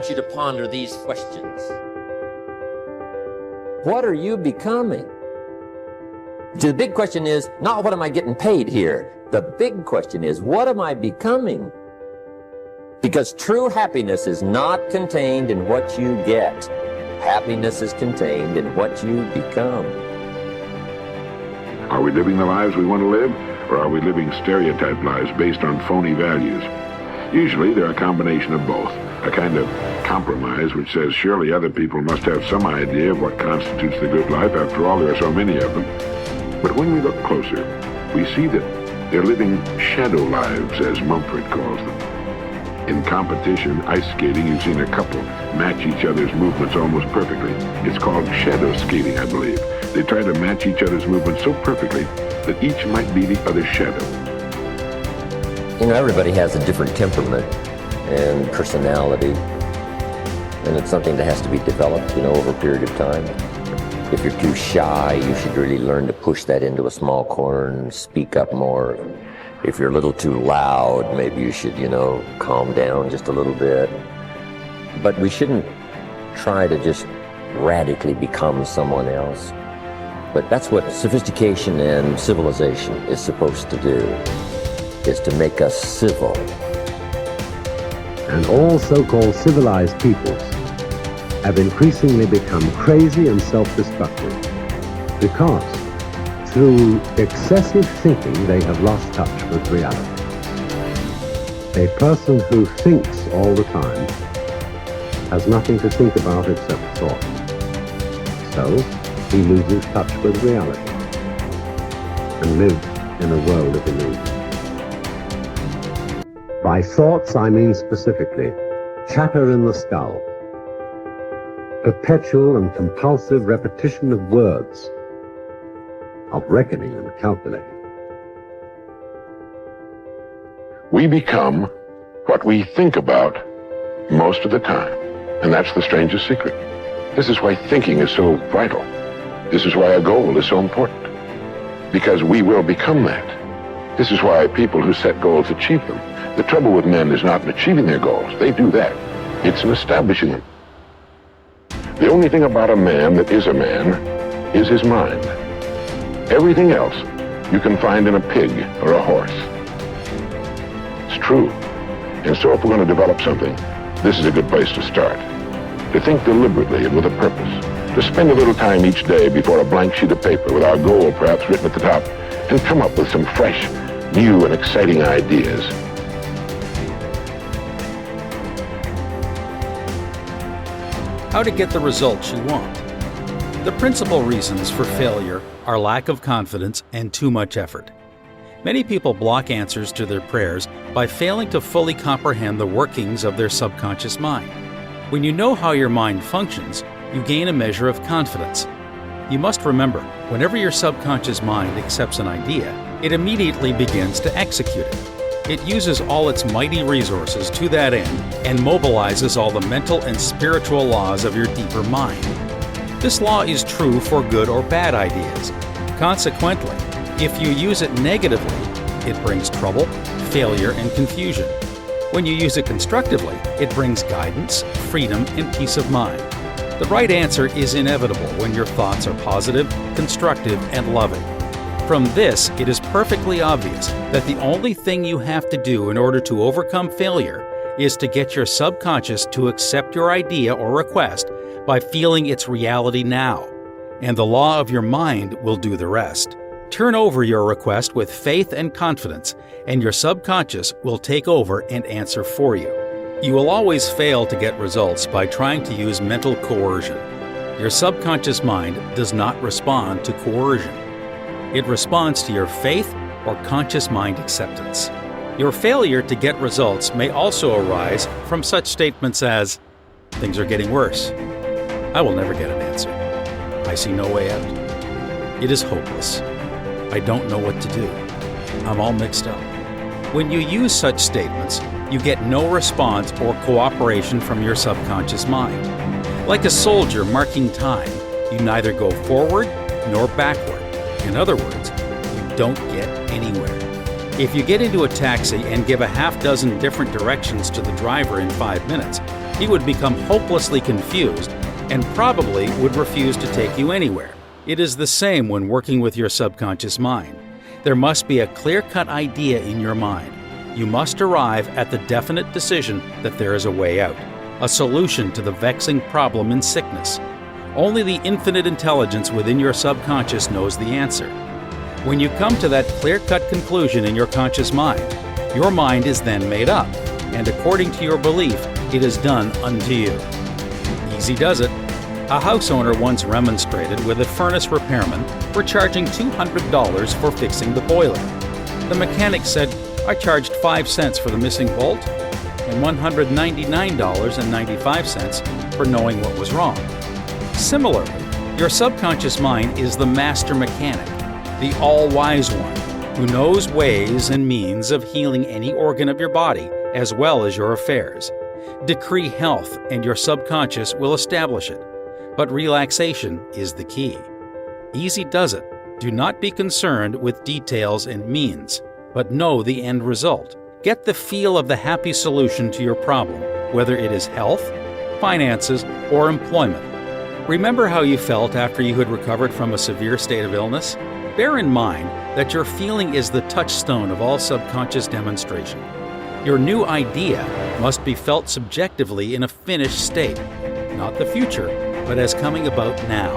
you to ponder these questions. What are you becoming? The big question is not what am I getting paid here? The big question is what am I becoming? Because true happiness is not contained in what you get. Happiness is contained in what you become. Are we living the lives we want to live, or are we living stereotyped lives based on phony values? Usually they're a combination of both, a kind of compromise which says surely other people must have some idea of what constitutes the good life. After all, there are so many of them. But when we look closer, we see that they're living shadow lives, as Mumford calls them. In competition, ice skating, you've seen a couple match each other's movements almost perfectly. It's called shadow skating, I believe. They try to match each other's movements so perfectly that each might be the other's shadow. You know, everybody has a different temperament and personality, and it's something that has to be developed, over a period of time. If you're too shy, you should really learn to push that into a small corner and speak up more. If you're a little too loud, maybe you should, calm down just a little bit. But we shouldn't try to just radically become someone else. But that's what sophistication and civilization is supposed to do, is to make us civil. And all so-called civilized peoples have increasingly become crazy and self-destructive because through excessive thinking they have lost touch with reality. A person who thinks all the time has nothing to think about except thought. So he loses touch with reality and lives in a world of illusion. By thoughts, I mean specifically chatter in the skull, perpetual and compulsive repetition of words, of reckoning and calculating. We become what we think about most of the time, and that's the strangest secret. This is why thinking is so vital. This is why a goal is so important, because we will become that. This is why people who set goals achieve them. The trouble with men is not in achieving their goals. They do that. It's in establishing them. The only thing about a man that is a man is his mind. Everything else you can find in a pig or a horse. It's true. And so if we're going to develop something, this is a good place to start. To think deliberately and with a purpose. To spend a little time each day before a blank sheet of paper with our goal perhaps written at the top, and come up with some fresh, new and exciting ideas. How to get the results you want. The principal reasons for failure are lack of confidence and too much effort. Many people block answers to their prayers by failing to fully comprehend the workings of their subconscious mind. When you know how your mind functions, you gain a measure of confidence. You must remember, whenever your subconscious mind accepts an idea, it immediately begins to execute it. It uses all its mighty resources to that end and mobilizes all the mental and spiritual laws of your deeper mind. This law is true for good or bad ideas. Consequently, if you use it negatively, it brings trouble, failure, and confusion. When you use it constructively, it brings guidance, freedom, and peace of mind. The right answer is inevitable when your thoughts are positive, constructive, and loving. From this, it is perfectly obvious that the only thing you have to do in order to overcome failure is to get your subconscious to accept your idea or request by feeling its reality now, and the law of your mind will do the rest. Turn over your request with faith and confidence, and your subconscious will take over and answer for you. You will always fail to get results by trying to use mental coercion. Your subconscious mind does not respond to coercion. It responds to your faith or conscious mind acceptance. Your failure to get results may also arise from such statements as, "Things are getting worse. I will never get an answer. I see no way out. It is hopeless. I don't know what to do. I'm all mixed up." When you use such statements, you get no response or cooperation from your subconscious mind. Like a soldier marking time, you neither go forward nor backward. In other words, you don't get anywhere. If you get into a taxi and give a half dozen different directions to the driver in 5 minutes, He would become hopelessly confused and probably would refuse to take you anywhere. It is the same when working with your subconscious mind. There must be a clear-cut idea in your mind. You must arrive at the definite decision that there is a way out, a solution to the vexing problem in sickness. Only the infinite intelligence within your subconscious knows the answer. When you come to that clear-cut conclusion in your conscious mind is then made up, and according to your belief, it is done unto you. Easy does it. A house owner once remonstrated with a furnace repairman for charging $200 for fixing the boiler. The mechanic said, "I charged 5 cents for the missing bolt and $199.95 for knowing what was wrong." Similarly, your subconscious mind is the master mechanic, the all-wise one, who knows ways and means of healing any organ of your body as well as your affairs. Decree health and your subconscious will establish it. But relaxation is the key. Easy does it. Do not be concerned with details and means, but know the end result. Get the feel of the happy solution to your problem, whether it is health, finances, or employment. Remember how you felt after you had recovered from a severe state of illness? Bear in mind that your feeling is the touchstone of all subconscious demonstration. Your new idea must be felt subjectively in a finished state, not the future, but as coming about now.